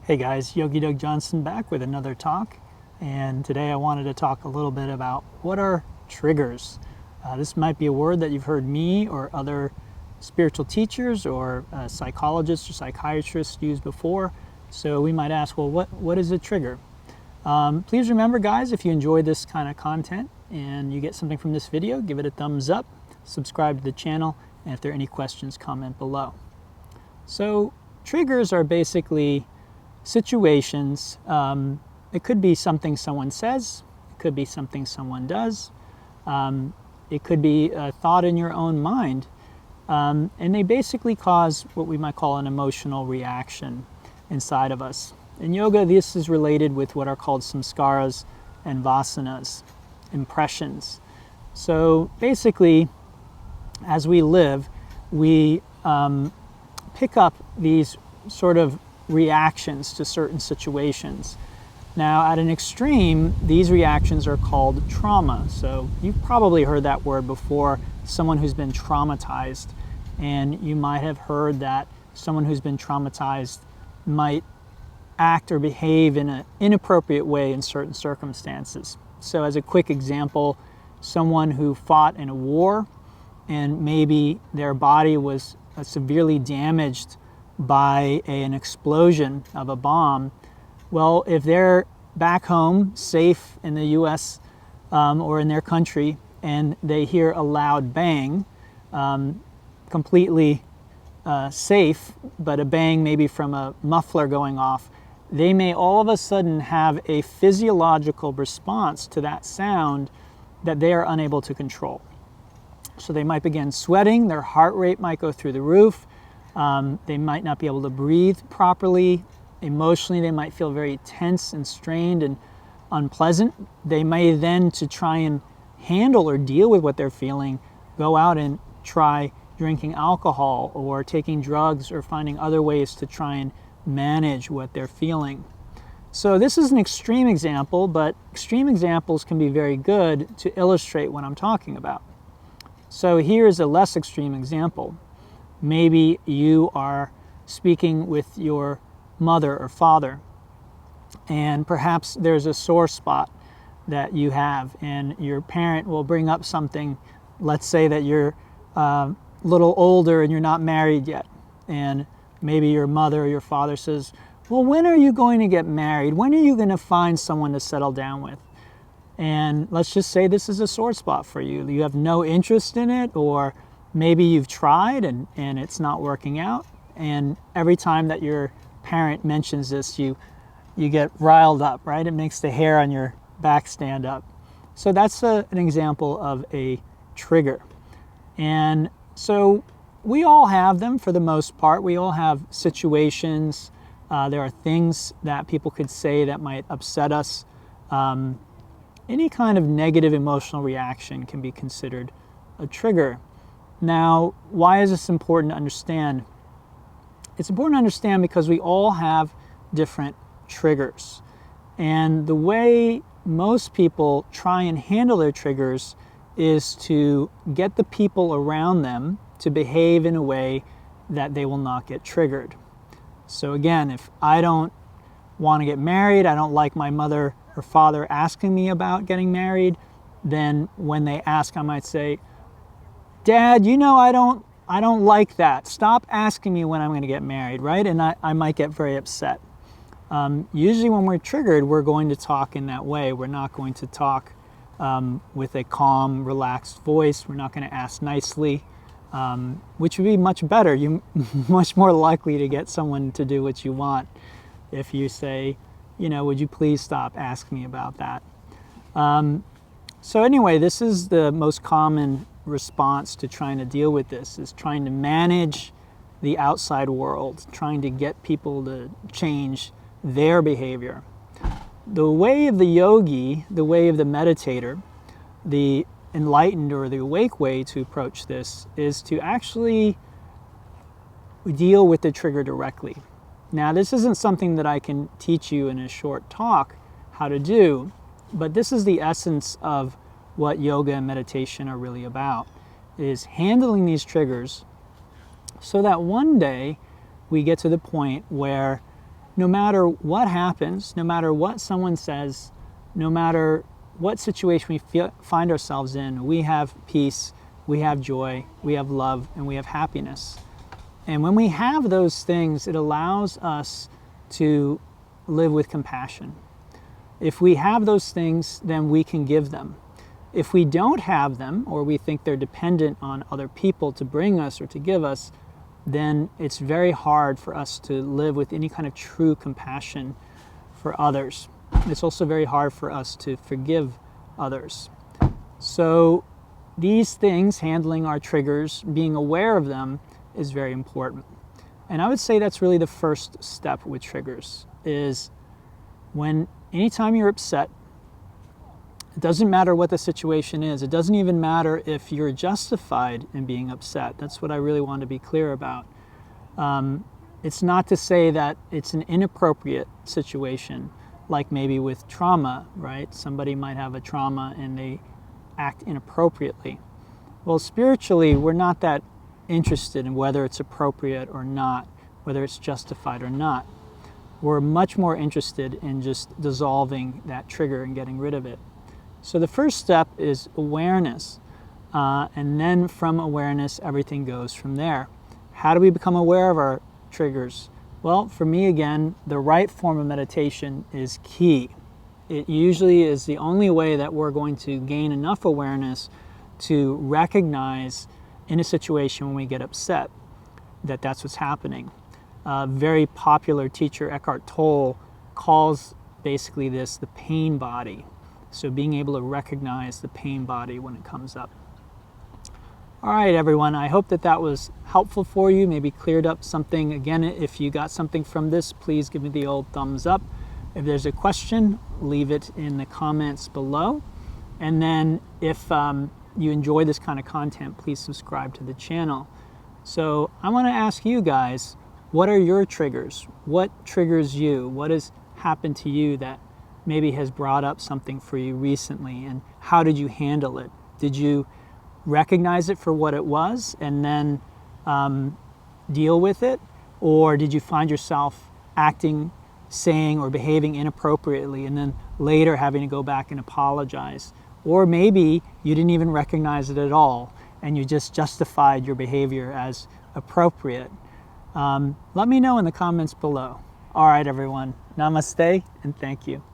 Hey guys, Yogi Doug Johnson back with another talk, and today I wanted to talk a little bit about what are triggers. This might be a word that you've heard me or other spiritual teachers or psychologists or psychiatrists use before, so we might ask, well, what is a trigger? Please remember, guys, if you enjoy this kind of content and you get something from this video, give it a thumbs up, subscribe to the channel, and if there are any questions, comment below. So triggers are basically situations. It could be something someone says, it could be something someone does, it could be a thought in your own mind, and they basically cause what we might call an emotional reaction inside of us. In yoga, this is related with what are called samskaras and vasanas, impressions. So basically, as we live, we pick up these sort of reactions to certain situations. Now, at an extreme, these reactions are called trauma. So you've probably heard that word before, someone who's been traumatized. And you might have heard that someone who's been traumatized might act or behave in an inappropriate way in certain circumstances. So as a quick example, someone who fought in a war and maybe their body was severely damaged by an explosion of a bomb. Well, if they're back home, safe in the US or in their country, and they hear a loud bang, completely safe, but a bang maybe from a muffler going off, they may all of a sudden have a physiological response to that sound that they are unable to control. So they might begin sweating, their heart rate might go through the roof, they might not be able to breathe properly. Emotionally, they might feel very tense and strained and unpleasant. They may then, to try and handle or deal with what they're feeling, go out and try drinking alcohol or taking drugs or finding other ways to try and manage what they're feeling. So this is an extreme example, but extreme examples can be very good to illustrate what I'm talking about. So here's a less extreme example. Maybe you are speaking with your mother or father, and perhaps there's a sore spot that you have, and your parent will bring up something. Let's say that you're a little older and you're not married yet, and maybe your mother or your father says, well, when are you going to get married? When are you going to find someone to settle down with? And let's just say this is a sore spot for you. You have no interest in it, or maybe you've tried and it's not working out. And every time that your parent mentions this, you get riled up, right? It makes the hair on your back stand up. So that's an example of a trigger. And so we all have them for the most part. We all have situations. There are things that people could say that might upset us. Any kind of negative emotional reaction can be considered a trigger. Now, why is this important to understand? It's important to understand because we all have different triggers. And the way most people try and handle their triggers is to get the people around them to behave in a way that they will not get triggered. So again, if I don't want to get married, I don't like my mother or father asking me about getting married, then when they ask, I might say, Dad, you know I don't like that. Stop asking me when I'm going to get married, right? And I might get very upset. Usually when we're triggered, we're going to talk in that way. We're not going to talk with a calm, relaxed voice. We're not going to ask nicely, which would be much better. You're much more likely to get someone to do what you want if you say, you know, would you please stop asking me about that? So anyway, this is the most common response to trying to deal with this, is trying to manage the outside world, trying to get people to change their behavior. The way of the yogi, the way of the meditator, the enlightened or the awake way to approach this is to actually deal with the trigger directly. Now, this isn't something that I can teach you in a short talk how to do, but this is the essence of what yoga and meditation are really about, is handling these triggers so that one day we get to the point where no matter what happens, no matter what someone says, no matter what situation we find ourselves in, we have peace, we have joy, we have love, and we have happiness. And when we have those things, it allows us to live with compassion. If we have those things, then we can give them. If we don't have them, or we think they're dependent on other people to bring us or to give us, then it's very hard for us to live with any kind of true compassion for others. It's also very hard for us to forgive others. So these things, handling our triggers, being aware of them, is very important. And I would say that's really the first step with triggers, is anytime you're upset, it doesn't matter what the situation is. It doesn't even matter if you're justified in being upset. That's what I really want to be clear about. It's not to say that it's an inappropriate situation, like maybe with trauma, right? Somebody might have a trauma and they act inappropriately. Well, spiritually, we're not that interested in whether it's appropriate or not, whether it's justified or not. We're much more interested in just dissolving that trigger and getting rid of it. So the first step is awareness, and then from awareness, everything goes from there. How do we become aware of our triggers? Well, for me, again, the right form of meditation is key. It usually is the only way that we're going to gain enough awareness to recognize in a situation when we get upset that that's what's happening. A very popular teacher, Eckhart Tolle, calls basically this the pain body. So being able to recognize the pain body when it comes up. All right, everyone, I hope that that was helpful for you, maybe cleared up something. Again, if you got something from this, please give me the old thumbs up. If there's a question, leave it in the comments below. And then if you enjoy this kind of content, please subscribe to the channel. So I want to ask you guys, what are your triggers? What triggers you? What has happened to you that maybe has brought up something for you recently, and how did you handle it? Did you recognize it for what it was and then deal with it? Or did you find yourself acting, saying, or behaving inappropriately and then later having to go back and apologize? Or maybe you didn't even recognize it at all and you just justified your behavior as appropriate. Let me know in the comments below. All right, everyone. Namaste and thank you.